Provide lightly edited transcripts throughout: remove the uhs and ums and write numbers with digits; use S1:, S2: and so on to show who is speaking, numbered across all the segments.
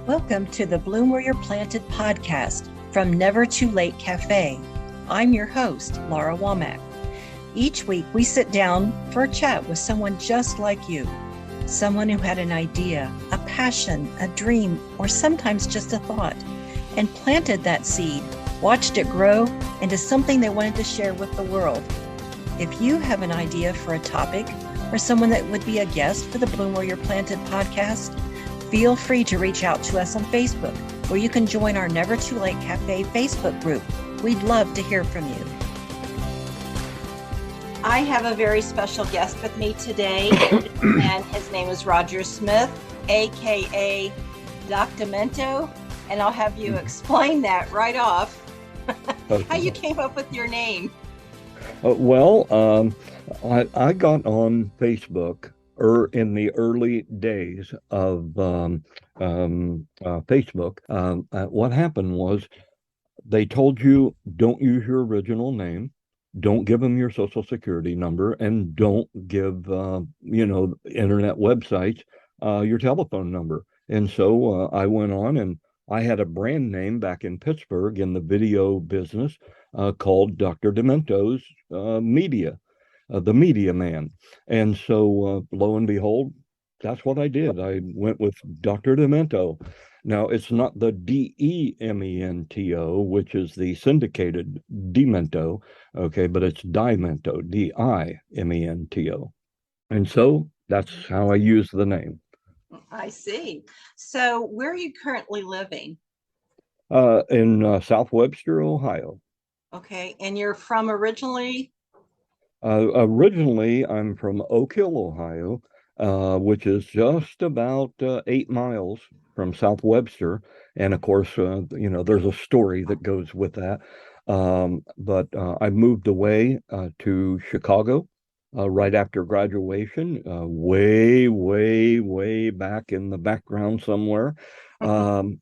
S1: Welcome to the Bloom Where You're Planted podcast from Never Too Late Cafe. I'm your host, Laura Womack. Each week, we sit down for a chat with someone just like you, someone who had an idea, a passion, a dream, or sometimes just a thought, and planted that seed, watched it grow into something they wanted to share with the world. If you have an idea for a topic or someone that would be a guest for the Bloom Where You're Planted podcast, feel free to reach out to us on Facebook, or you can join our Never Too Late Cafe Facebook group. We'd love to hear from you. I have a very special guest with me today, and his name is Roger Smith, aka Doc Demento, and I'll have you explain that right off, how you came up with your name.
S2: I got on Facebook in the early days of Facebook. What happened was they told you don't use your original name, don't give them your social security number, and don't give internet websites your telephone number. And so I went on, and I had a brand name back in Pittsburgh in the video business called Dr. Demento's Media, the Media Man. And so lo and behold, that's what I did. I went with Dr. Demento. Now, it's not the Demento, which is the syndicated Demento, okay, but it's Dimento, Dimento. And so that's how I use the name.
S1: I see. So where are you currently living?
S2: In South Webster, Ohio.
S1: Okay, and you're from originally?
S2: Originally, I'm from Oak Hill, Ohio, which is just about 8 miles from South Webster. And of course, there's a story that goes with that. But I moved away to Chicago right after graduation, way, way, way back in the background somewhere. My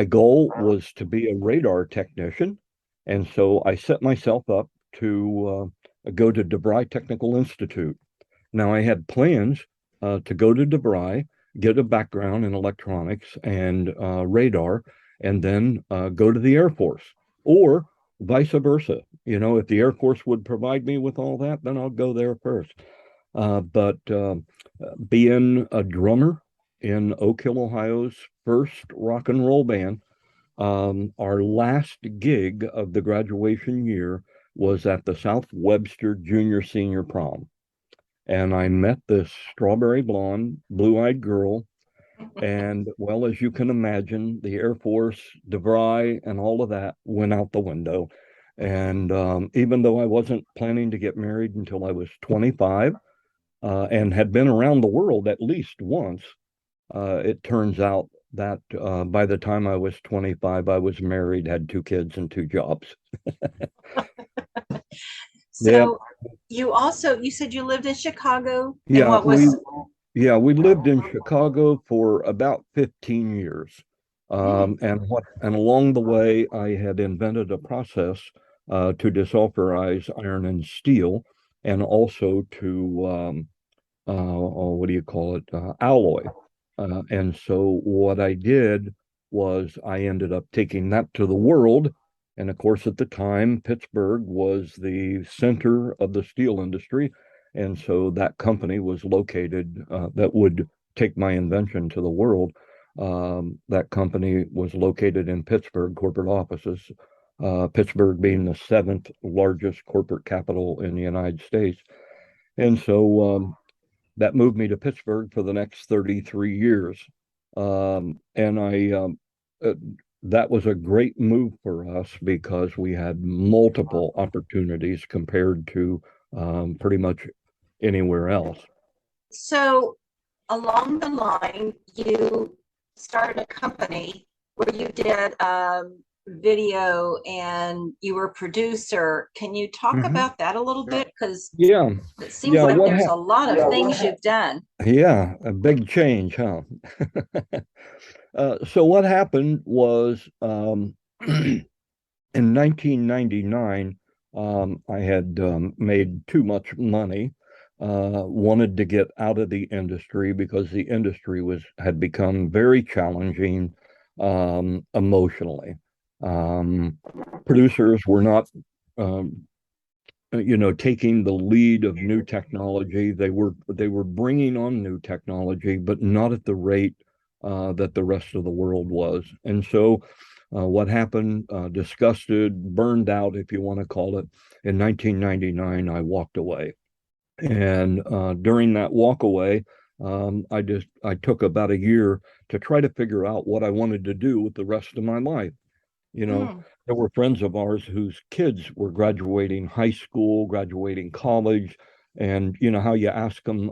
S2: goal was to be a radar technician. And so I set myself up to go to DeVry Technical Institute. Now, I had plans to go to DeVry, get a background in electronics and radar, and then go to the Air Force, or vice versa. If the Air Force would provide me with all that, then I'll go there first. But being a drummer in Oak Hill, Ohio's first rock and roll band, our last gig of the graduation year was at the South Webster Junior Senior Prom. And I met this strawberry blonde, blue-eyed girl. And well, as you can imagine, the Air Force, DeVry, and all of that went out the window. And even though I wasn't planning to get married until I was 25 and had been around the world at least once, it turns out that by the time I was 25, I was married, had 2 kids and 2 jobs.
S1: So you said you lived in Chicago?
S2: Yeah, we lived in Chicago for about 15 years. And along the way, I had invented a process to desulfurize iron and steel, and also to alloy. And so what I did was I ended up taking that to the world. And of course, at the time, Pittsburgh was the center of the steel industry. And so that company was located, that would take my invention to the world. That company was located in Pittsburgh, corporate offices, Pittsburgh being the 7th largest corporate capital in the United States. And so that moved me to Pittsburgh for the next 33 years. That was a great move for us because we had multiple opportunities compared to pretty much anywhere else.
S1: So along the line, you started a company where you did video and you were a producer. Can you talk about that a little bit? Because it seems like there's a lot of things you've done.
S2: Yeah, a big change, huh? So what happened was in 1999, I had made too much money wanted to get out of the industry because the industry had become very challenging emotionally. Producers were not, taking the lead of new technology. They were bringing on new technology, but not at the rate that the rest of the world was. And so, what happened? Disgusted, burned out, if you want to call it. In 1999, I walked away. And during that walk away, I took about a year to try to figure out what I wanted to do with the rest of my life. You know,
S1: Mm.
S2: there were friends of ours whose kids were graduating high school, graduating college, and you know how you ask them,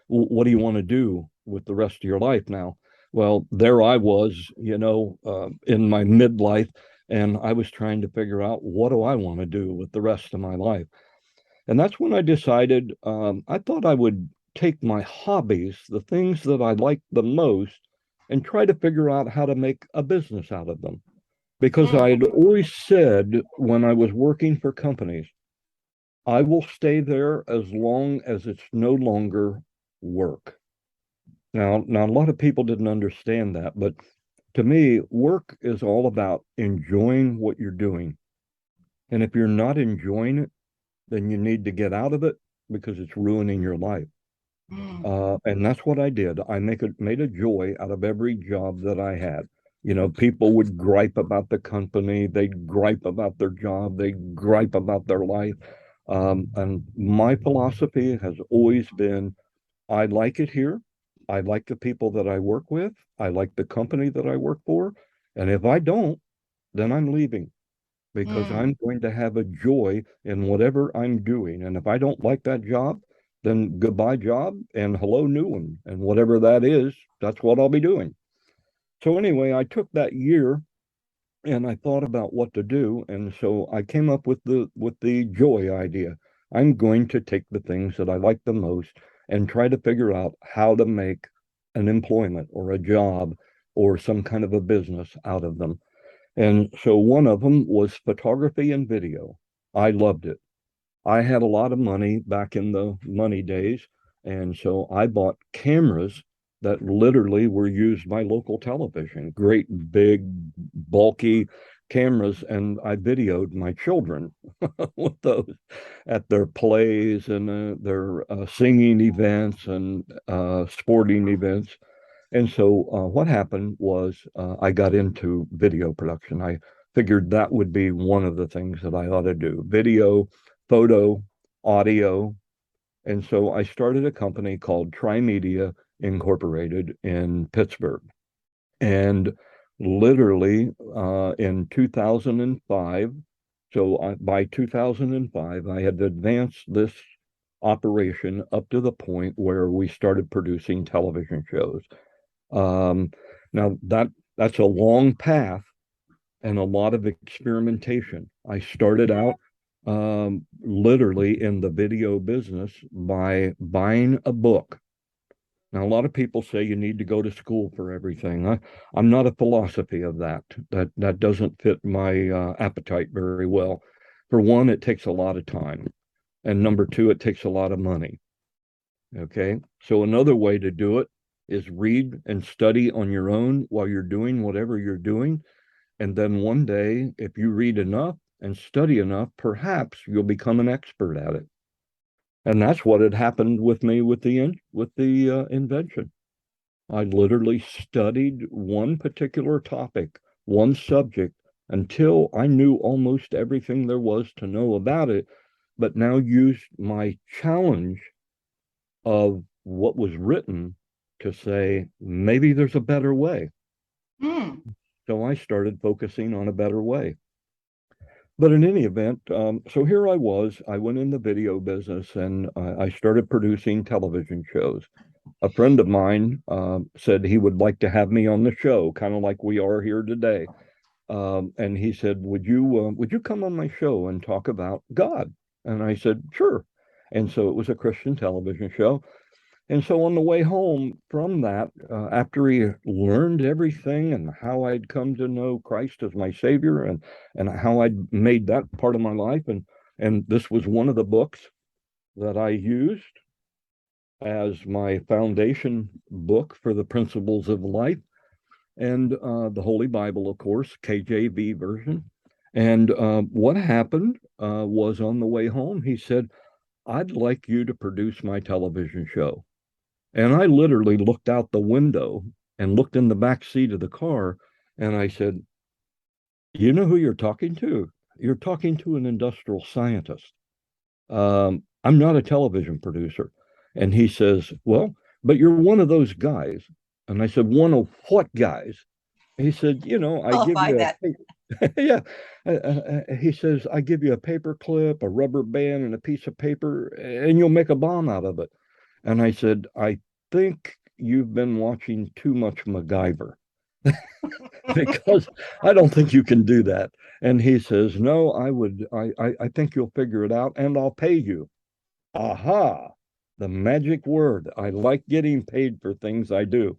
S2: "What do you want to do with the rest of your life now?" Well, there I was, in my midlife, and I was trying to figure out what do I want to do with the rest of my life. And that's when I decided I thought I would take my hobbies, the things that I like the most, and try to figure out how to make a business out of them. Because I
S1: Mm.
S2: had always said when I was working for companies, I will stay there as long as it's no longer work. Now, a lot of people didn't understand that, but to me, work is all about enjoying what you're doing. And if you're not enjoying it, then you need to get out of it because it's ruining your life.
S1: Mm.
S2: And that's what I did. I made a joy out of every job that I had. People would gripe about the company, they'd gripe about their job, they'd gripe about their life. And my philosophy has always been I like it here. I like the people that I work with. I like the company that I work for. And if I don't, then I'm leaving because
S1: Mm.
S2: I'm going to have a joy in whatever I'm doing. And if I don't like that job, then goodbye job and hello new one. And whatever that is, that's what I'll be doing. So anyway, I took that year and I thought about what to do. And so I came up with the joy idea. I'm going to take the things that I like the most and try to figure out how to make an employment or a job or some kind of a business out of them. And so one of them was photography and video. I loved it. I had a lot of money back in the money days. And so I bought cameras that literally were used by local television, great, big, bulky cameras. And I videoed my children with those at their plays and their singing events and sporting events. And so what happened was I got into video production. I figured that would be one of the things that I ought to do: video, photo, audio. And so I started a company called Trimedia Incorporated in Pittsburgh. And literally in 2005, so by 2005, I had advanced this operation up to the point where we started producing television shows. Um, Now that's a long path and a lot of experimentation. I started out literally in the video business by buying a book. Now, a lot of people say you need to go to school for everything. I'm not a philosophy of that. That doesn't fit my appetite very well. For one, it takes a lot of time, and number two, it takes a lot of money. Okay. So another way to do it is read and study on your own while you're doing whatever you're doing. And then one day, if you read enough and study enough, perhaps you'll become an expert at it. And that's what had happened with me with the invention. I literally studied one particular topic, one subject, until I knew almost everything there was to know about it, but now used my challenge of what was written to say, maybe there's a better way.
S1: Mm.
S2: So I started focusing on a better way. But in any event, so here I was. I went in the video business and I started producing television shows. A friend of mine said he would like to have me on the show, kind of like we are here today. And he said, would you come on my show and talk about God? And I said, sure. And so it was a Christian television show. And so on the way home from that, after he learned everything and how I'd come to know Christ as my Savior and how I'd made that part of my life, and this was one of the books that I used. as my foundation book for the principles of life, and the Holy Bible, of course, KJV version. And what happened was on the way home, he said, I'd like you to produce my television show. And I literally looked out the window and looked in the back seat of the car, and I said, you know who you're talking to? You're talking to an industrial scientist. I'm not a television producer. And he says, well, but you're one of those guys. And I said, one of what guys? He said, I give
S1: Qualify
S2: you
S1: that.
S2: a, yeah. He says, I give you a paper clip, a rubber band, and a piece of paper, and you'll make a bomb out of it. And I said, I think you've been watching too much MacGyver because I don't think you can do that. And he says, no, I think you'll figure it out and I'll pay you. Aha, the magic word. I like getting paid for things I do.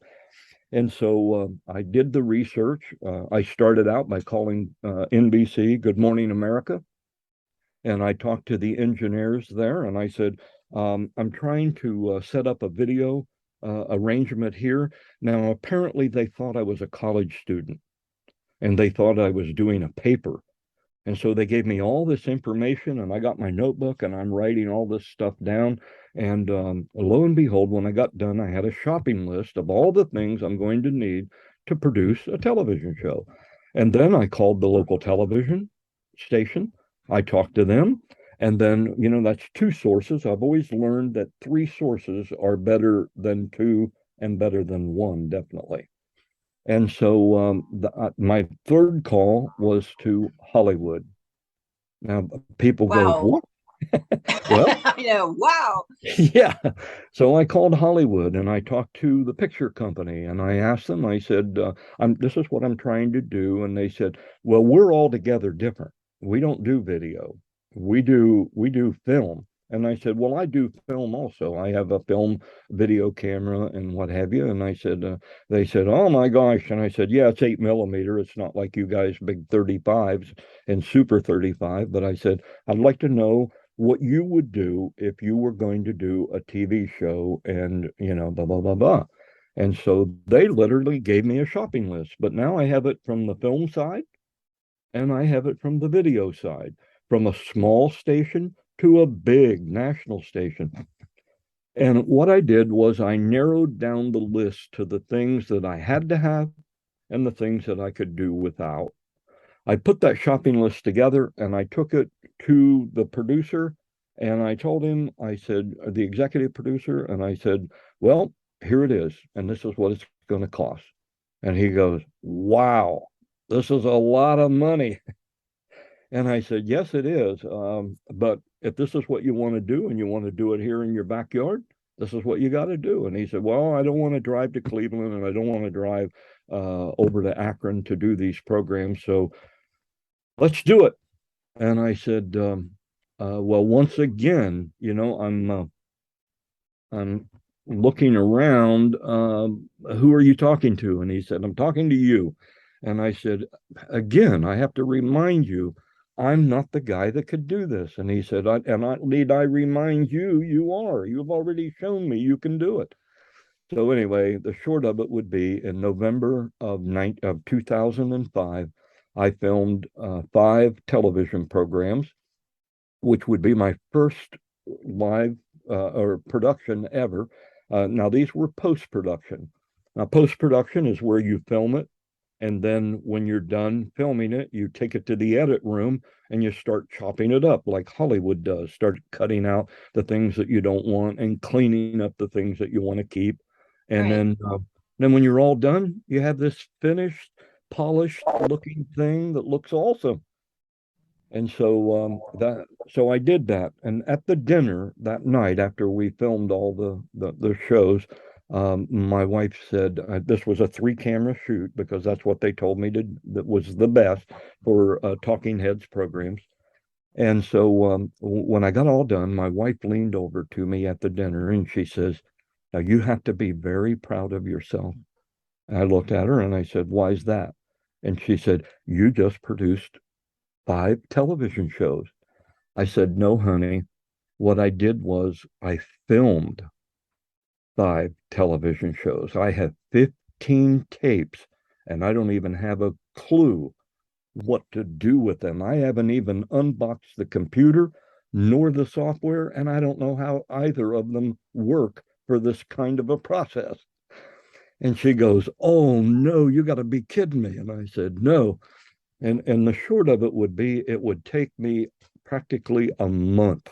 S2: And so I did the research. I started out by calling NBC Good Morning America. And I talked to the engineers there and I said, I'm trying to set up a video arrangement here. Now, apparently, they thought I was a college student and they thought I was doing a paper. And so they gave me all this information, and I got my notebook and I'm writing all this stuff down. And lo and behold, when I got done, I had a shopping list of all the things I'm going to need to produce a television show. And then I called the local television station. I talked to them. And then, that's two sources. I've always learned that three sources are better than two and better than one, definitely. And so my third call was to Hollywood. Now, people go,
S1: Wow.
S2: what? Well,
S1: I know. Wow.
S2: yeah. So I called Hollywood and I talked to the picture company and I asked them, I said, this is what I'm trying to do. And they said, well, we're altogether different. We don't do video. We do film. And I said, well, I do film also. I have a film video camera and what have you. And I said, they said, oh my gosh. And I said, yeah, it's 8 millimeter. It's not like you guys big 35s and super 35. But I said, I'd like to know what you would do if you were going to do a TV show and, blah, blah, blah, blah. And so they literally gave me a shopping list. But now I have it from the film side and I have it from the video side, from a small station to a big national station. And what I did was I narrowed down the list to the things that I had to have and the things that I could do without. I put that shopping list together and I took it to the producer and I told him, I said, the executive producer, and I said, well, here it is. And this is what it's going to cost. And he goes, wow, this is a lot of money. And I said, yes, it is. But if this is what you want to do and you want to do it here in your backyard, this is what you got to do. And he said, well, I don't want to drive to Cleveland and I don't want to drive over to Akron to do these programs. So let's do it. And I said, well, once again, I'm looking around. Who are you talking to? And he said, I'm talking to you. And I said, again, I have to remind you, I'm not the guy that could do this. And he said, need I remind you, you are. You've already shown me you can do it. So anyway, the short of it would be in November of 2005, I filmed 5 television programs, which would be my first live or production ever. Now, these were post-production. Now, post-production is where you film it, and then when you're done filming it, you take it to the edit room and you start chopping it up like Hollywood does. Start cutting out the things that you don't want and cleaning up the things that you want to keep. And
S1: Right.
S2: then when you're all done, you have this finished, polished looking thing that looks awesome. And so I did that. And at the dinner that night, after we filmed all the shows, my wife said this was a 3-camera shoot because that's what they told me that was the best for Talking Heads programs. And so when I got all done, my wife leaned over to me at the dinner and she says, now you have to be very proud of yourself. And I looked at her and I said, why is that? And she said, you just produced 5 television shows. I said, no, honey. What I did was I filmed television shows. I have 15 tapes, and I don't even have a clue what to do with them. I haven't even unboxed the computer nor the software, and I don't know how either of them work for this kind of a process. And she goes, "Oh no, you got to be kidding me." And I said, "No." And the short of it would be, it would take me practically a month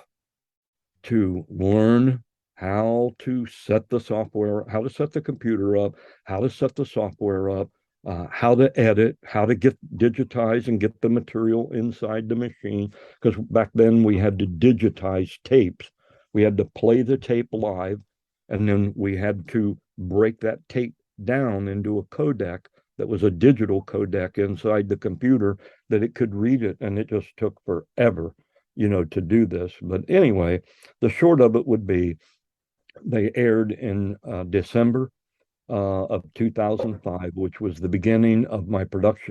S2: to learn how to set the software, how to set the computer up, how to set the software up, how to edit, how to get digitize and get the material inside the machine. Because back then we had to digitize tapes. We had to play the tape live, and then we had to break that tape down into a codec that was a digital codec inside the computer that it could read it. And it just took forever, to do this. But anyway, the short of it would be, they aired in December of 2005, which was the beginning of my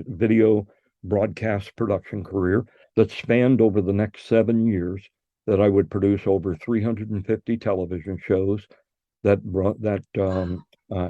S2: video broadcast production career that spanned over the next 7 years. That I would produce over 350 television shows that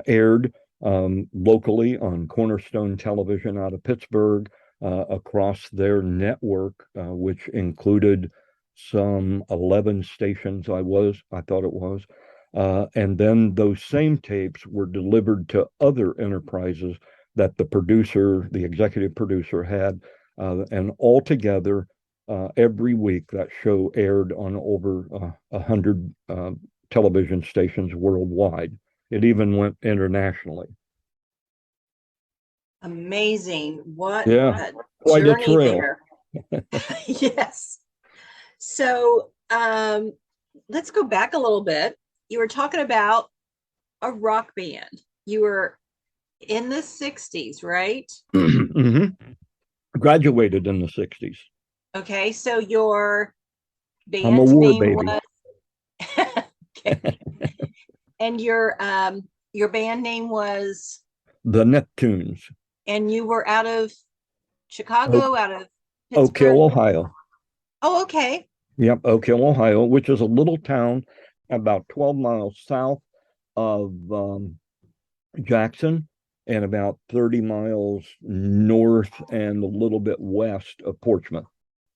S2: aired locally on Cornerstone Television out of Pittsburgh, across their network, which included some 11 stations. I thought it was. And then those same tapes were delivered to other enterprises that the executive producer had. And altogether, every week, that show aired on over 100 television stations worldwide. It even went internationally.
S3: Amazing. What
S2: Yeah,
S3: a
S2: quite a
S3: journey
S2: trail.
S3: there. Yes. So let's go back a little bit. You were talking about a rock band. You were in the 60s, right?
S2: Mhm. Graduated in the 60s.
S3: Okay, so your
S2: I'm a
S3: band
S2: war
S3: name
S2: baby.
S3: was okay. And your band name was,
S2: The Neptunes.
S3: and you were out of
S2: Oak,
S3: Chicago, out of
S2: Oak Hill,
S3: Pittsburgh.
S2: Ohio.
S3: Oh, okay.
S2: Yep, Oak Hill, Ohio, which is a little town about 12 miles south of Jackson, and about 30 miles north and a little bit west of Portsmouth.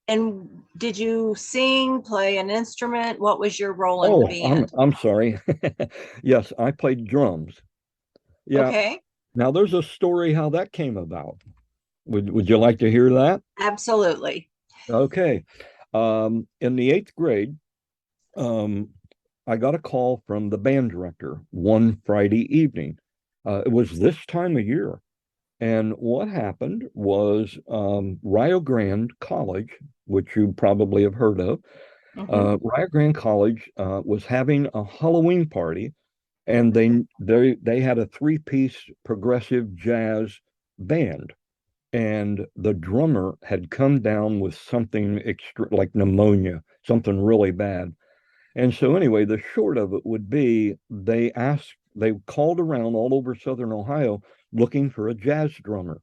S3: And did you sing, play an instrument? What was your role in the band?
S2: I'm sorry. Yes, I played drums. Yeah.
S3: Okay,
S2: Now there's a story how that came about. Would you like to hear that?
S3: absolutely.
S2: Okay. In the 8th grade, um, I got a call from the band director one Friday evening. It was this time of year. And what happened was, Rio Grande College, which you probably have heard of,
S3: Mhm.
S2: Rio Grande College was having a Halloween party, and they had a three-piece progressive jazz band, and the drummer had come down with something like pneumonia, something really bad. And so anyway, the short of it would be, they called around all over Southern Ohio looking for a jazz drummer.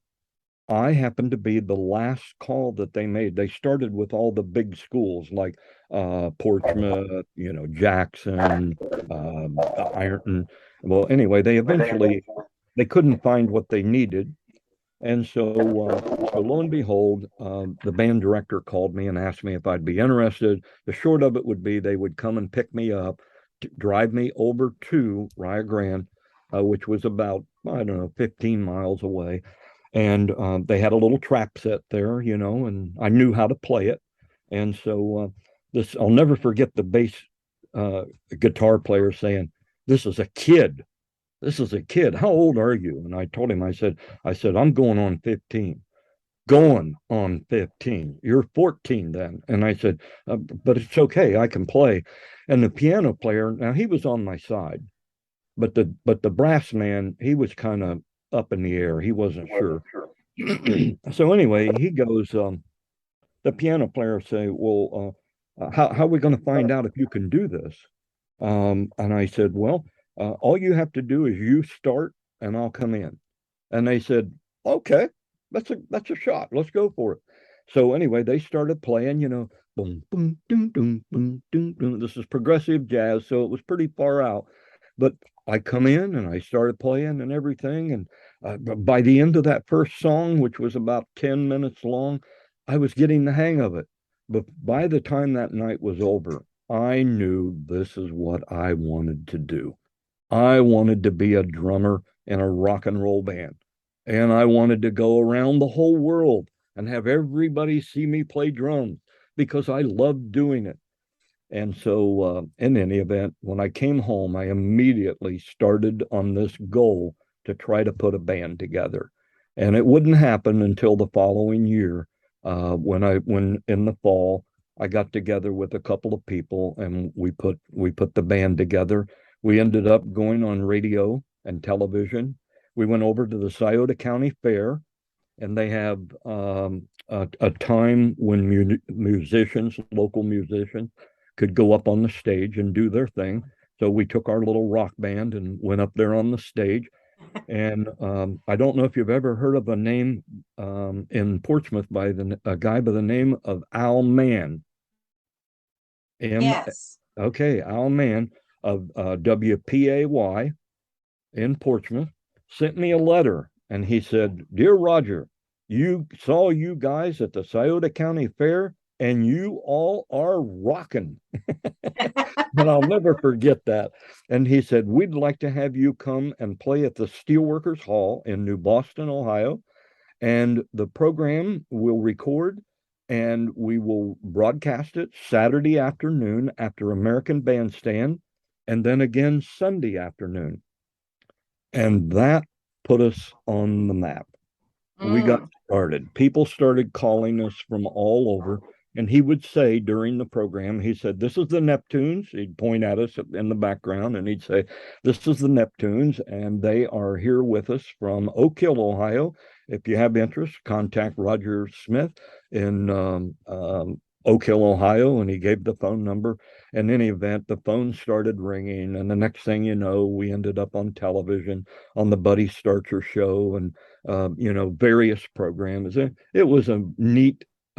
S2: I happened to be the last call that they made. They started with all the big schools like Portsmouth, Jackson, Ironton. Well, anyway, they couldn't find what they needed. And so lo and behold, the band director called me and asked me if I'd be interested. The short of it would be, they would come and pick me up, drive me over to Rio Grande, which was about, I don't know, 15 miles away. And they had a little trap set there, and I knew how to play it. And so I'll never forget the bass guitar player saying, "This is a kid. This is a kid. How old are you?" And I told him, I said, "I'm going on 15." "Going on 15. You're 14 then." And I said, "But it's okay. I can play." And the piano player, now he was on my side, but the brass man, he was kind of up in the air. He wasn't sure. So anyway, he goes, the piano player say, "Well, how are we going to find out if you can do this?" And I said, "Well, all you have to do is you start and I'll come in." And they said, "Okay, that's a shot. Let's go for it." So anyway, they started playing, boom, boom, doom, doom, boom, doom, doom. This is progressive jazz, so it was pretty far out. But I come in and I started playing and everything. And by the end of that first song, which was about 10 minutes long, I was getting the hang of it. But by the time that night was over, I knew this is what I wanted to do. I wanted to be a drummer in a rock and roll band. And I wanted to go around the whole world and have everybody see me play drums because I loved doing it. And so, in any event, when I came home, I immediately started on this goal to try to put a band together. And it wouldn't happen until the following year, when in the fall, I got together with a couple of people and we put the band together. We ended up going on radio and television. We went over to the Scioto County Fair, and they have a time when musicians, local musicians, could go up on the stage and do their thing. So we took our little rock band and went up there on the stage. And I don't know if you've ever heard of a name in Portsmouth by a guy by the name of Al Mann.
S3: Yes.
S2: Okay, Al Mann of WPAY in Portsmouth sent me a letter, and he said, "Dear Roger, you saw you guys at the Scioto County Fair, and you all are rocking." And I'll never forget that. And he said, "We'd like to have you come and play at the Steelworkers Hall in New Boston, Ohio. And the program will record and we will broadcast it Saturday afternoon after American Bandstand, and then again Sunday afternoon." And that put us on the map. We got started. People started calling us from all over. And he would say during the program, he said, "This is the Neptunes." He'd point at us in the background and he'd say, "This is the Neptunes, and they are here with us from Oak Hill, Ohio. If you have interest, contact Roger Smith in Oak Hill, Ohio." And he gave the phone number. In any event, the phone started ringing. And the next thing you know, we ended up on television on the Buddy Starcher show and, various programs. It was a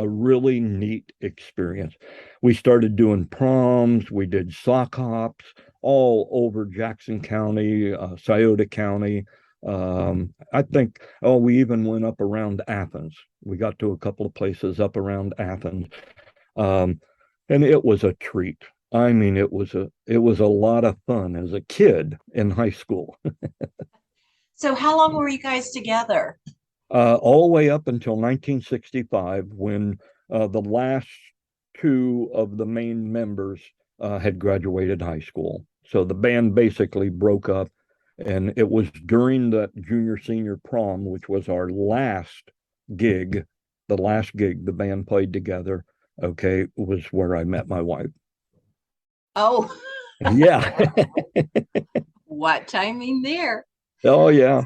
S2: really neat experience. We started doing proms, we did sock hops all over Jackson County, Scioto County. I think, we even went up around Athens. We got to a couple of places up around Athens. And it was a treat. I mean, it was a lot of fun as a kid in high school.
S3: So how long were you guys together?
S2: All the way up until 1965, when the last two of the main members had graduated high school. So the band basically broke up, and it was during that junior senior prom, which was our last gig, the last gig the band played together, okay, was where I met my wife.
S3: Oh,
S2: Yeah.
S3: what timing there?
S2: Oh, yeah.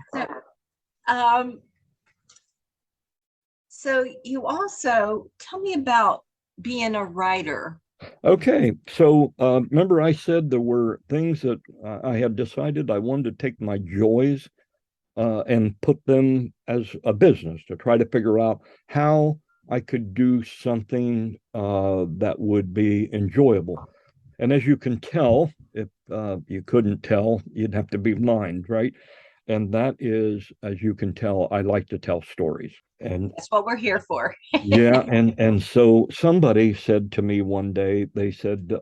S3: So you also tell me about being a writer.
S2: Okay, so remember I said there were things that I had decided I wanted to take my joys and put them as a business to try to figure out how I could do something that would be enjoyable. And as you can tell, if you couldn't tell, you'd have to be blind, right? And that is, as you can tell, I like to tell stories. And
S3: that's what we're here for.
S2: Yeah, and so somebody said to me one day, they said,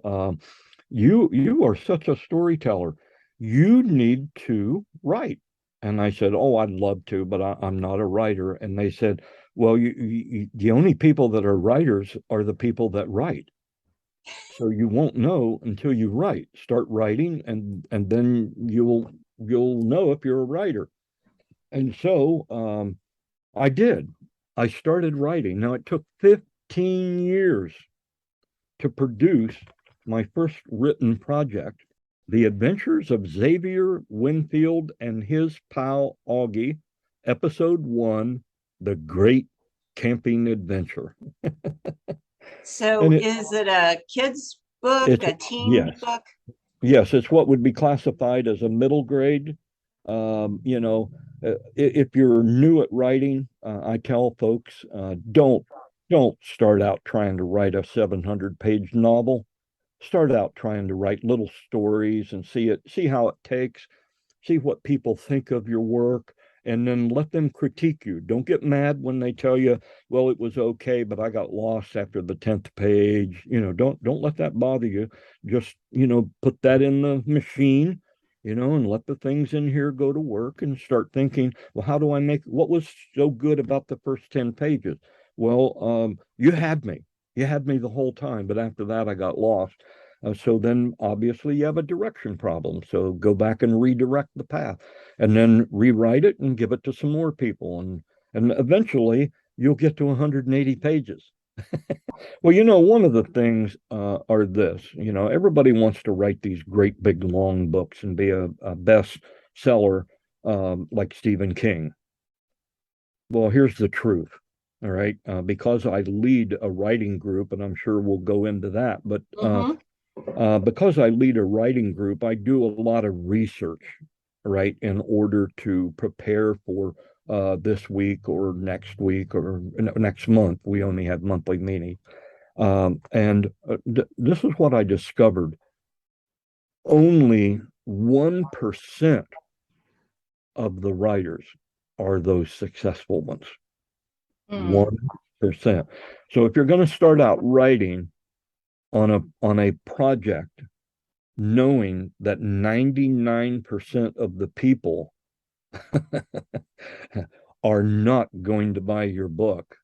S2: you are such a storyteller. You need to write." And I said, "Oh, I'd love to, but I'm not a writer." And they said, "Well, the only people that are writers are the people that write. So you won't know until you write. Start writing, and then you'll know if you're a writer." And so I did. I started writing. Now, it took 15 years to produce my first written project, The Adventures of Xavier Winfield and His Pal Augie, Episode 1, The Great Camping Adventure.
S3: So is it a kid's book, a teen book?
S2: Yes, it's what would be classified as a middle grade. If you're new at writing, I tell folks, don't start out trying to write a 700-page novel. Start out trying to write little stories and see how it takes. see what people think of your work, and then let them critique you. Don't get mad when they tell you, well, it was okay, but I got lost after the 10th page. Don't let that bother you. Just, put that in the machine, and let the things in here go to work and start thinking, well, how do I make what was so good about the first 10 pages? Well, you had me. You had me the whole time, but after that, I got lost. So then obviously you have a direction problem. So go back and redirect the path and then rewrite it and give it to some more people. And eventually you'll get to 180 pages. Well, one of the things are this, everybody wants to write these great big long books and be a bestseller like Stephen King. Well, here's the truth. All right. Because I lead a writing group, and I'm sure we'll go into that, but because I lead a writing group, I do a lot of research, right, in order to prepare for this week or next week or next month. We only have monthly meetings. And this is what I discovered. Only 1% of the writers are those successful ones. 1%. So if you're going to start out writing on a project, knowing that 99% of the people are not going to buy your book,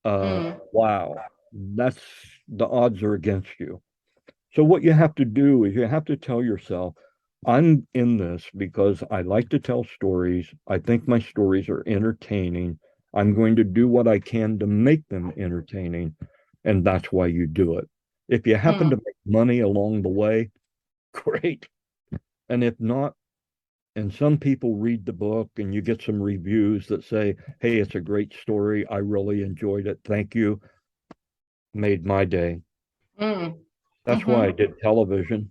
S2: wow, that's the odds are against you. So what you have to do is you have to tell yourself, I'm in this because I like to tell stories. I think my stories are entertaining. I'm going to do what I can to make them entertaining. And that's why you do it. If you happen to make money along the way, great. And if not, and some people read the book and you get some reviews that say, hey, it's a great story. I really enjoyed it. Thank you. Made my day. That's why I did television.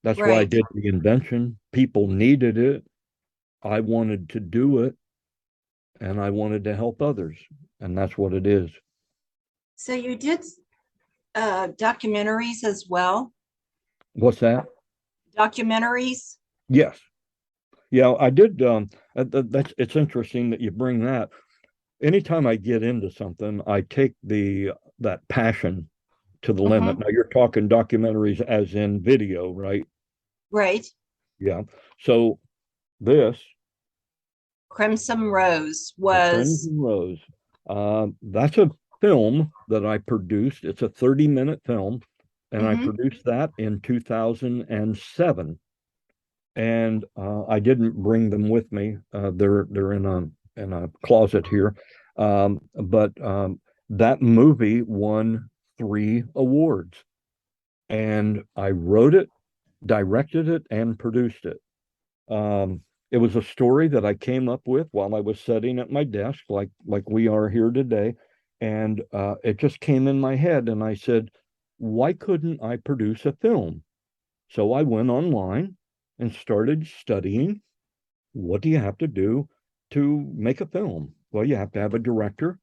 S2: That's why I did the invention. People needed it. I wanted to do it. And I wanted to help others. And that's what it is.
S3: So you did documentaries as well?
S2: What's that?
S3: Documentaries?
S2: Yes. Yeah, I did. It's interesting that you bring that. Anytime I get into something, I take that passion to the limit. Now you're talking documentaries as in video, right?
S3: Right.
S2: Yeah. So this
S3: Crimson Rose was
S2: Crimson Rose. That's a film that I produced. It's a 30-minute film, and I produced that in 2007. And I didn't bring them with me. They're in a closet here. But that movie won 3 awards, and I wrote it, directed it, and produced it. It was a story that I came up with while I was sitting at my desk, like we are here today, and it just came in my head, and I said, why couldn't I produce a film? So I went online and started studying, what do you have to do to make a film? Well, you have to have a director.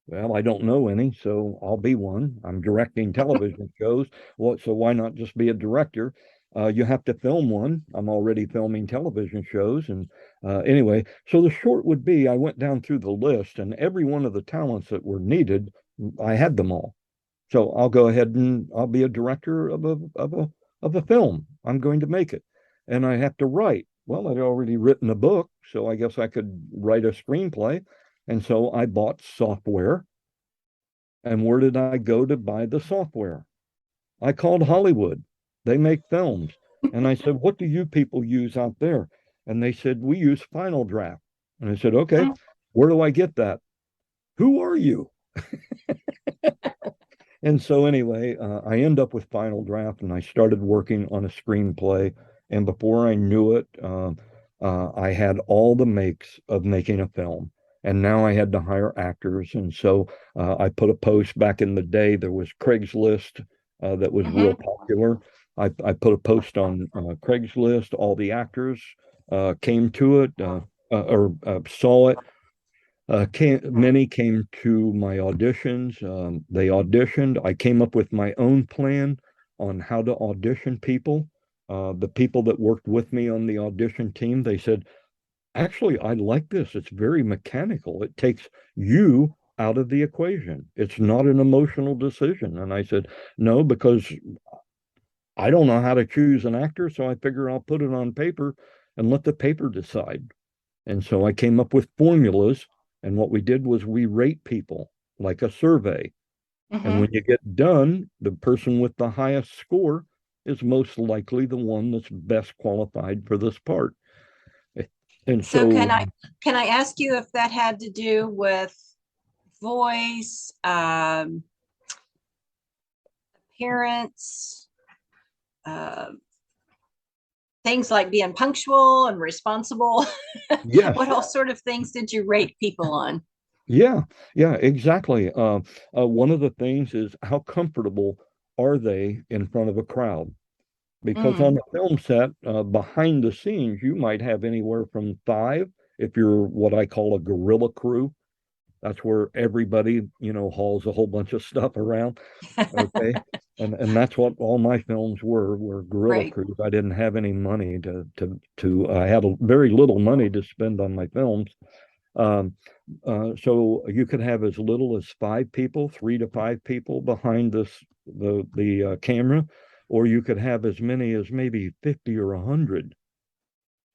S2: Well, I don't know any, so I'll be one. I'm directing television shows. Well, so why not just be a director? You have to film one. I'm already filming television shows. And anyway, so the short would be, I went down through the list, and every one of the talents that were needed, I had them all. So I'll go ahead and I'll be a director of a film. I'm going to make it. And I have to write. Well, I'd already written a book, so I guess I could write a screenplay. And so I bought software. And where did I go to buy the software? I called Hollywood. They make films. And I said, what do you people use out there? And they said, we use Final Draft. And I said, okay, where do I get that? Who are you? And so anyway, I end up with Final Draft, and I started working on a screenplay. And before I knew it, I had all the makes of making a film. And now I had to hire actors. And so I put a post back in the day. There was Craigslist that was real popular. I put a post on Craigslist. All the actors came to it or saw it. Many came to my auditions. They auditioned. I came up with my own plan on how to audition people. The people that worked with me on the audition team, they said, actually, I like this. It's very mechanical. It takes you out of the equation. It's not an emotional decision. And I said, no, because I don't know how to choose an actor. So I figure I'll put it on paper and let the paper decide. And so I came up with formulas. And what we did was we rate people like a survey. And when you get done, the person with the highest score is most likely the one that's best qualified for this part. And
S3: So
S2: so,
S3: can I ask you if that had to do with voice, appearance, things like being punctual and responsible?
S2: yes,
S3: What all sort of things did you rate people on?
S2: yeah, yeah, exactly. One of the things is how comfortable are they in front of a crowd? Because on
S3: Mm,
S2: the film set, behind the scenes, you might have anywhere from five, if you're what I call a guerrilla crew. That's where everybody, hauls a whole bunch of stuff around. Okay. And that's what all my films were guerrilla
S3: right.
S2: crews. I didn't have any money I had very little money to spend on my films. Um, so you could have as little as five people, 3 to 5 people behind the camera, or you could have as many as maybe 50 or 100.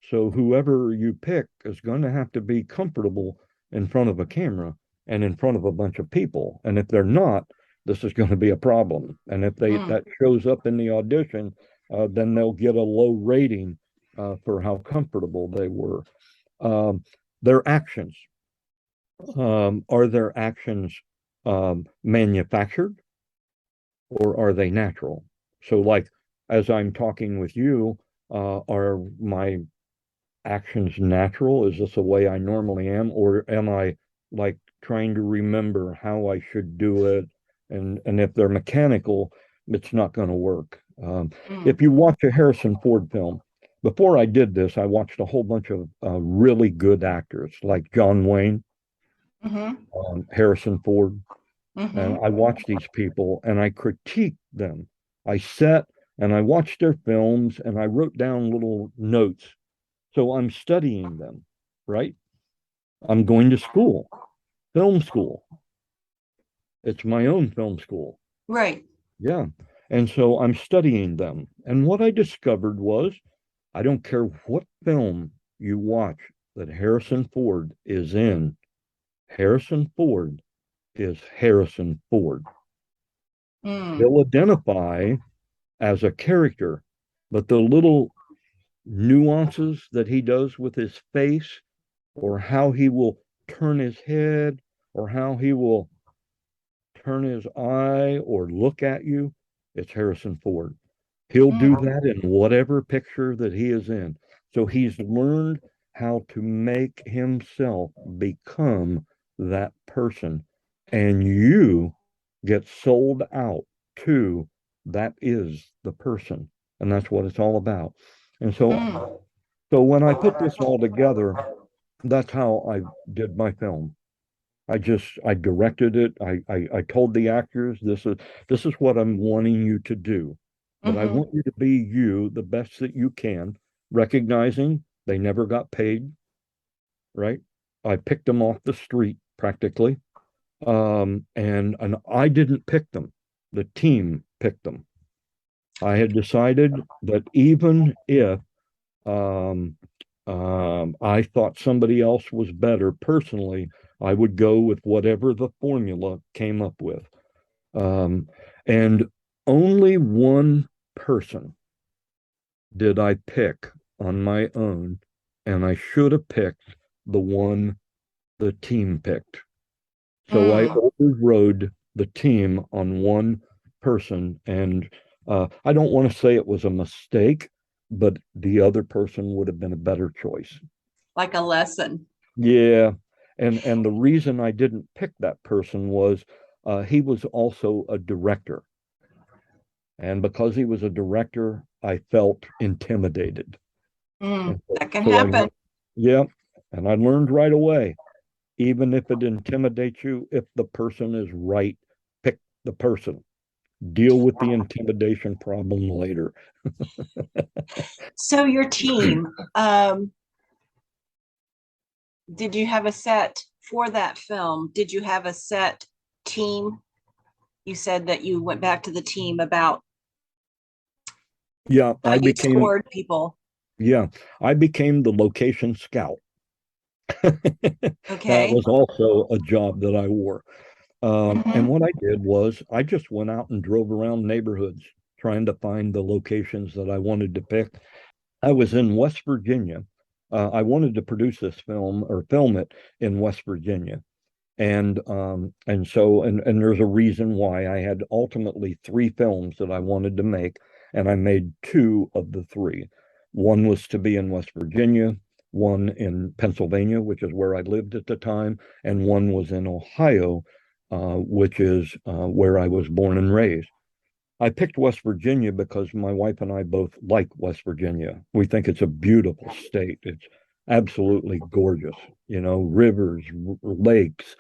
S2: So whoever you pick is going to have to be comfortable in front of a camera and in front of a bunch of people. And if they're not, this is going to be a problem. And if
S3: Mm,
S2: that shows up in the audition, then they'll get a low rating for how comfortable they were. Um, their actions. Are their actions manufactured or are they natural? So, like, as I'm talking with you, are my actions natural? Is this the way I normally am? Or am I like trying to remember how I should do it? And if they're mechanical, it's not going to work.
S3: mm,
S2: If you watch a Harrison Ford film, before I did this, I watched a whole bunch of really good actors like John Wayne,
S3: mhm,
S2: Harrison Ford, and
S3: mhm.
S2: I watched these people and I critiqued them. I sat and I watched their films and I wrote down little notes. So I'm studying them, right? I'm going to school, film school. It's my own film school.
S3: Right.
S2: Yeah. And so I'm studying them. And what I discovered was I don't care what film you watch that Harrison Ford is in, Harrison Ford is Harrison Ford.
S3: Mm,
S2: He'll identify as a character, but the little nuances that he does with his face or how he will turn his head or how he will turn his eye or look at you, it's Harrison Ford. He'll do
S3: mm,
S2: that in whatever picture that he is in. So he's learned how to make himself become that person. And you get sold out to that is the person. And that's what it's all about. And
S3: mm.
S2: so when I put this all together, that's how I did my film. I directed it. I told the actors this is what I'm wanting you to do. But I
S3: Mhm.
S2: want you to be you the best that you can, recognizing they never got paid, right? I picked them off the street practically. And I didn't pick them. The team picked them. I had decided that even if um, I thought somebody else was better personally, I would go with whatever the formula came up with. Um, and only one person did I pick on my own, and I should have picked the one the team picked. So I
S3: Mm.
S2: overrode the team on one person, and I don't want to say it was a mistake, but the other person would have been a better choice.
S3: Like a lesson.
S2: Yeah, and the reason I didn't pick that person was he was also a director, and because he was a director, I felt intimidated.
S3: Mm,
S2: And so,
S3: that can
S2: so I
S3: happen.
S2: learned, yeah, and I learned right away, even if it intimidates you, if the person is right, pick the person. deal with the intimidation problem later.
S3: So your team, did you have a set for that film? Did you have a set team? You said that you went back to the team about
S2: Yeah, I
S3: you
S2: became
S3: scored people.
S2: yeah, I became the location scout. That
S3: Okay.
S2: was also a job that I wore. And
S3: Mhm.
S2: what I did was I just went out and drove around neighborhoods trying to find the locations that I wanted to pick. I was in West Virginia. I wanted to produce this film or film it in West Virginia. And there's a reason why. I had ultimately three films that I wanted to make, and I made two of the three. One was to be in West Virginia, one in Pennsylvania, which is where I lived at the time, and one was in Ohio, which is where I was born and raised. I picked West Virginia because my wife and I both like West Virginia. We think it's a beautiful state. It's absolutely gorgeous, rivers, lakes,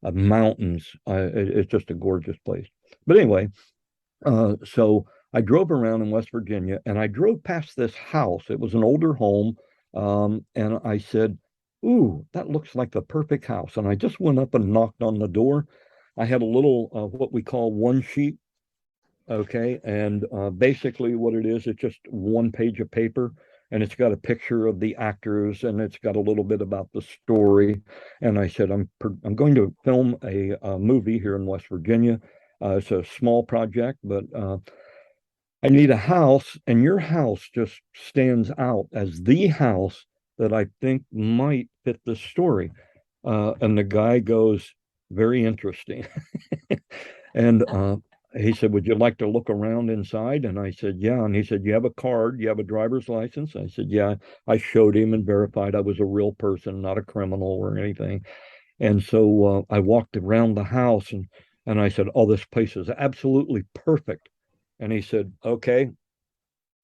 S2: mountains. It's just a gorgeous place. But anyway, so I drove around in West Virginia and I drove past this house. It was an older home. And I said, "Ooh, that looks like the perfect house." And I just went up and knocked on the door. I had a little, what we call one sheet. Okay. And basically, what it is, it's just one page of paper and it's got a picture of the actors and it's got a little bit about the story. And I said, I'm going to film a movie here in West Virginia. It's a small project, but I need a house, and your house just stands out as the house that I think might fit the story. And the guy goes, "Very interesting." And he said, "Would you like to look around inside?" And I said, "Yeah." And he said, "You have a card? You have a driver's license?" I said, "Yeah." I showed him and verified I was a real person, not a criminal or anything. And so I walked around the house and I said, "Oh, this place is absolutely perfect." And he said, "Okay,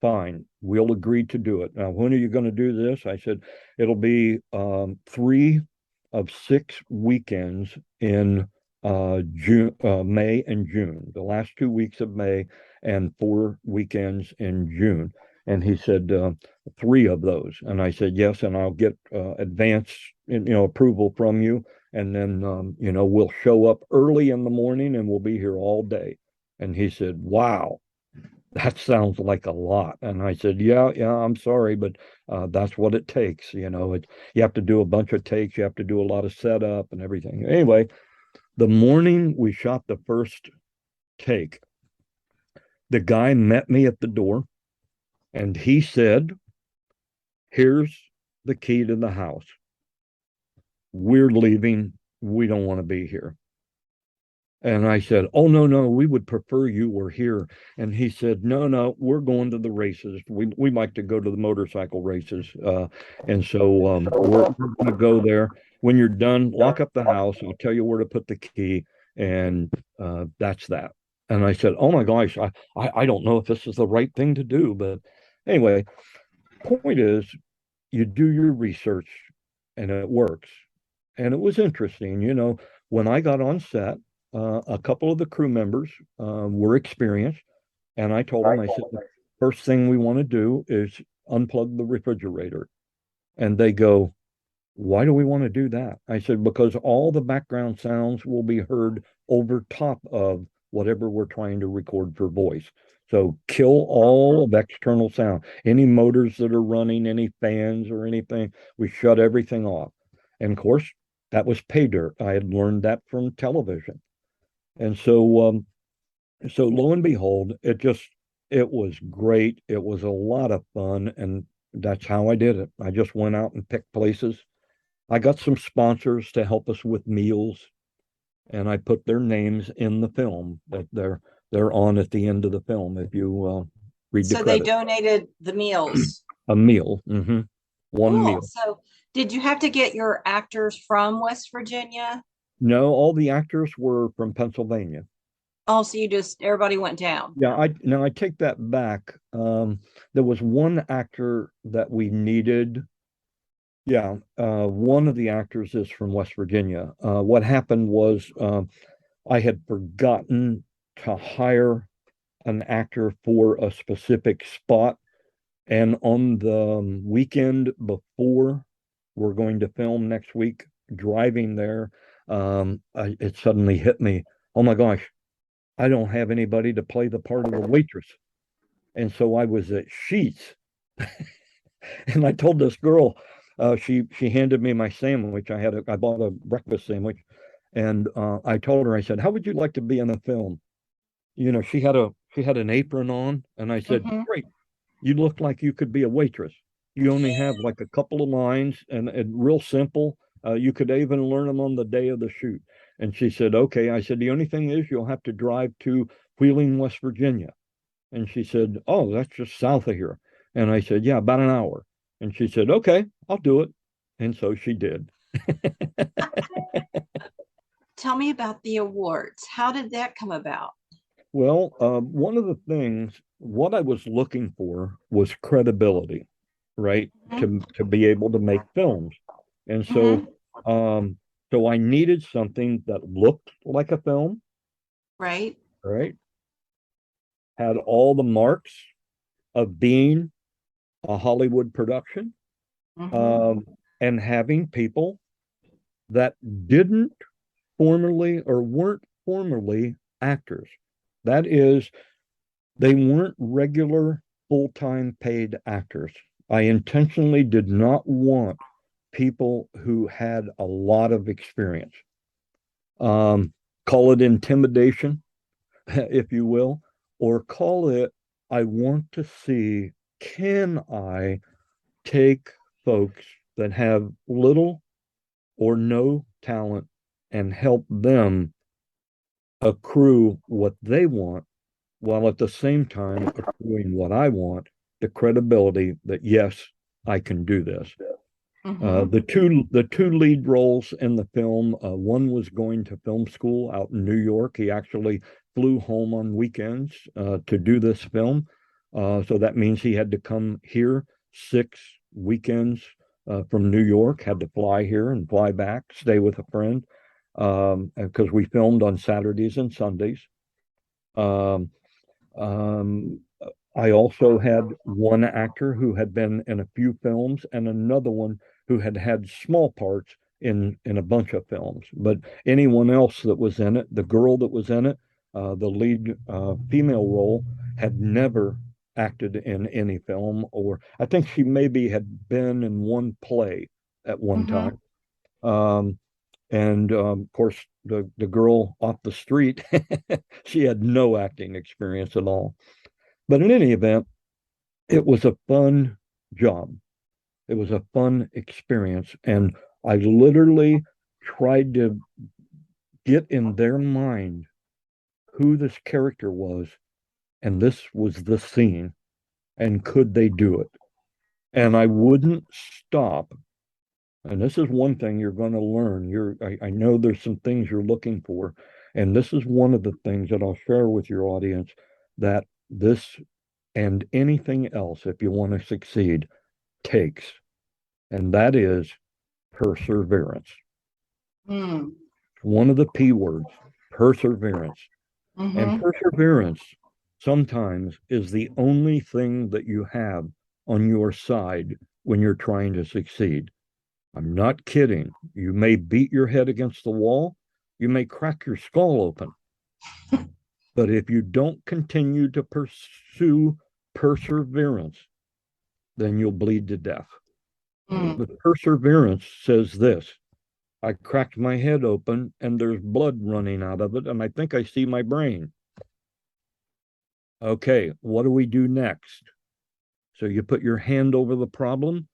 S2: fine, we'll agree to do it. Now, when are you going to do this?" I said, "It'll be 3 of 6 weekends in June, May and June, the last 2 weeks of May, and 4 weekends in June." And he said, "Three of those." And I said, "Yes, and I'll get advance, approval from you. And then, we'll show up early in the morning and we'll be here all day." And he said, "Wow, that sounds like a lot." And I said, "Yeah, yeah, I'm sorry, but that's what it takes. You have to do a bunch of takes, you have to do a lot of setup and everything." Anyway, the morning we shot the first take, the guy met me at the door and he said, "Here's the key to the house. We're leaving. We don't want to be here." And I said, "Oh, no, no, we would prefer you were here." And he said, "No, no, we're going to the races. We like to go to the motorcycle races. And so we're going to go there. When you're done, lock up the house. I'll tell you where to put the key." And that's that. And I said, "Oh my gosh, I don't know if this is the right thing to do." But anyway, point is, you do your research and it works. And it was interesting, when I got on set, a couple of the crew members were experienced, and I told them, I said, "The first thing we want to do is unplug the refrigerator." And they go, "Why do we want to do that?" I said, "Because all the background sounds will be heard over top of whatever we're trying to record for voice. So kill all of external sound. Any motors that are running, any fans or anything, we shut everything off." And of course, that was pay dirt. I had learned that from television. And so lo and behold, it was great. It was a lot of fun. And that's how I did it. I just went out and picked places. I got some sponsors to help us with meals, and I put their names in the film that they're on at the end of the film. If you read the
S3: So they
S2: credit,
S3: donated the meals.
S2: a meal, one
S3: Cool.
S2: meal.
S3: So did you have to get your actors from West Virginia?
S2: No, all the actors were from Pennsylvania.
S3: Oh, so everybody went down.
S2: Yeah, I take that back. There was one actor that we needed. Yeah, one of the actors is from West Virginia. What happened was I had forgotten to hire an actor for a specific spot. And on the weekend before we're going to film next week, driving there, it suddenly hit me, oh my gosh, I don't have anybody to play the part of the waitress. And so I was at Sheetz, and I told this girl, she handed me my sandwich. I bought a breakfast sandwich, and I told her, I said, how would you like to be in a film? You know, she had an apron on, and I said,
S3: Mhm.
S2: great, you look like you could be a waitress. You only have like a couple of lines, and real simple. You could even learn them on the day of the shoot. And she said, okay. I said, the only thing is you'll have to drive to Wheeling, West Virginia. And she said, oh, that's just south of here. And I said, yeah, about an hour. And she said, okay, I'll do it. And so she did.
S3: Tell me about the awards. How did that come about?
S2: Well, one of the things, what I was looking for was credibility, right?
S3: Mhm.
S2: To be able to make films. And so, so I needed something that looked like a film,
S3: Right.
S2: right? Had all the marks of being a Hollywood production,
S3: Mhm.
S2: um, and having people that didn't formerly or weren't formerly actors. That is, they weren't regular full-time paid actors. I intentionally did not want people who had a lot of experience. Call it intimidation, if you will, or call it, I want to see, can I take folks that have little or no talent and help them accrue what they want while at the same time accruing what I want, the credibility that yes, I can do this.
S3: Mhm.
S2: The two lead roles in the film, one was going to film school out in New York. He actually flew home on weekends to do this film. So that means he had to come here 6 weekends from New York, had to fly here and fly back, stay with a friend, because we filmed on Saturdays and Sundays. Um, um, I also had one actor who had been in a few films and another one who had had small parts in a bunch of films. But anyone else that was in it, the girl that was in it, the lead female role, had never acted in any film, or I think she maybe had been in one play at one
S3: Mhm.
S2: time. Um, and of course, the girl off the street, she had no acting experience at all. But in any event, it was a fun job. It was a fun experience. And I literally tried to get in their mind who this character was. And this was the scene. And could they do it? And I wouldn't stop. And this is one thing you're going to learn. I know there's some things you're looking for. And this is one of the things that I'll share with your audience, that this and anything else, if you want to succeed, takes, and that is perseverance.
S3: Mm.
S2: One of the P words, perseverance. And
S3: Mhm.
S2: perseverance sometimes is the only thing that you have on your side when you're trying to succeed. I'm not kidding. You may beat your head against the wall, you may crack your skull open, but if you don't continue to pursue perseverance, then you'll bleed to death.
S3: Mm.
S2: But perseverance says this: I cracked my head open and there's blood running out of it, and I think I see my brain. Okay, what do we do next? So you put your hand over the problem,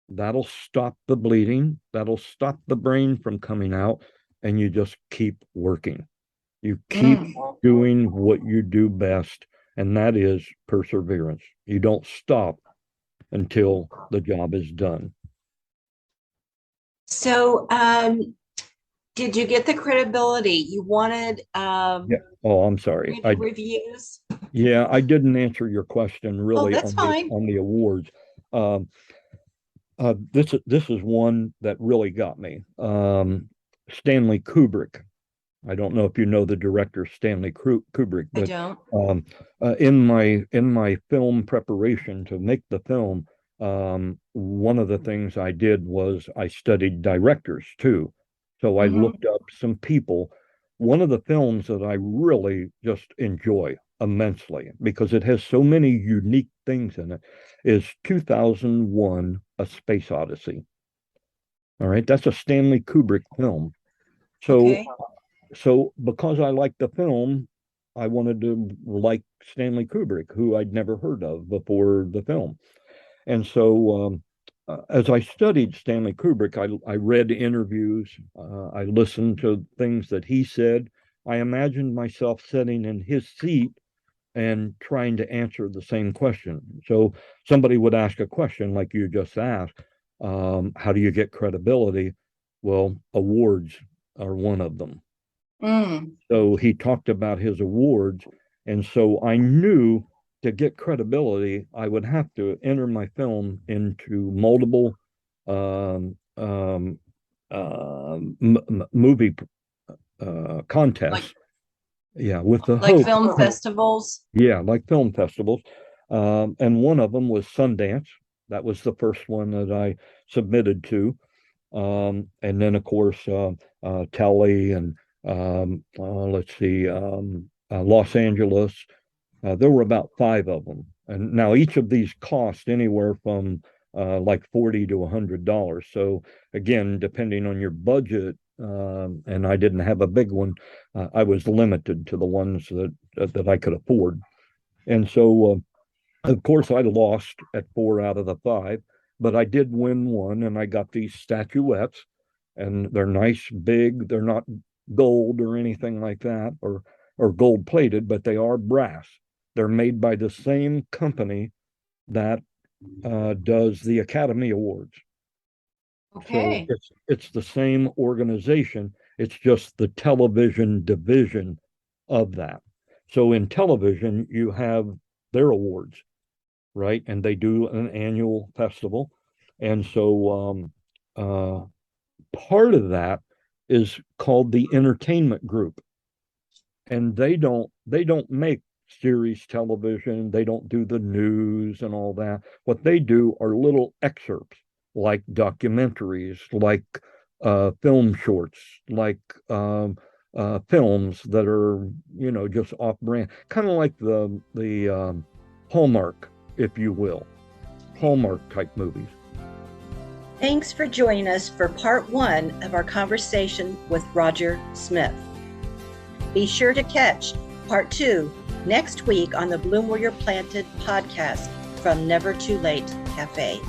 S2: that'll stop the bleeding, that'll stop the brain from coming out, and you just keep working. You keep
S3: Mm.
S2: doing what you do best, and that is perseverance. You don't stop until the job is done.
S3: So, did you get the credibility you wanted?
S2: Yeah. Oh, I'm sorry.
S3: Reviews?
S2: Yeah, I didn't answer your question
S3: Oh,
S2: really
S3: that's fine.
S2: on the awards. Um, this is one that really got me. Stanley Kubrick I don't know if you know the director Stanley Kubrick,
S3: I
S2: but
S3: don't.
S2: in my film preparation to make the film, one of the things I did was I studied directors too. So I
S3: Mhm.
S2: looked up some people. One of the films that I really just enjoy immensely because it has so many unique things in it is 2001: A Space Odyssey. All right, that's a Stanley Kubrick film. So
S3: Okay.
S2: so because I liked the film, I wanted to like Stanley Kubrick, who I'd never heard of before the film. And so as I studied Stanley Kubrick, I read interviews, I listened to things that he said. I imagined myself sitting in his seat and trying to answer the same question. So somebody would ask a question like you just asked, how do you get credibility? Well, awards are one of them.
S3: Mm.
S2: So he talked about his awards. And so I knew to get credibility, I would have to enter my film into multiple movie contests.
S3: Like
S2: Yeah, with the
S3: like
S2: hope.
S3: film festivals.
S2: Yeah, like film festivals. And one of them was Sundance. That was the first one that I submitted to. And then, of course, Telly and let's see, Los Angeles. There were about 5 of them. And now each of these cost anywhere from like $40 to $100. So again, depending on your budget, and I didn't have a big one, I was limited to the ones that I could afford. And so, of course, I lost at 4 out of the 5, but I did win one, and I got these statuettes, and they're nice, big. They're not gold or anything like that, or gold plated, but they are brass. They're made by the same company that does the Academy Awards. So
S3: Okay.
S2: it's the same organization. It's just the television division of that. So in television, you have their awards, right? And they do an annual festival. And so part of that is called the entertainment group. And they don't make series television. They don't do the news and all that. What they do are little excerpts, like documentaries, like film shorts, like films that are, just off brand, kind of like the Hallmark, if you will, Hallmark type movies.
S1: Thanks for joining us for part 1 of our conversation with Roger Smith. Be sure to catch part 2 next week on the Bloom Where You're Planted podcast from Never Too Late Cafe.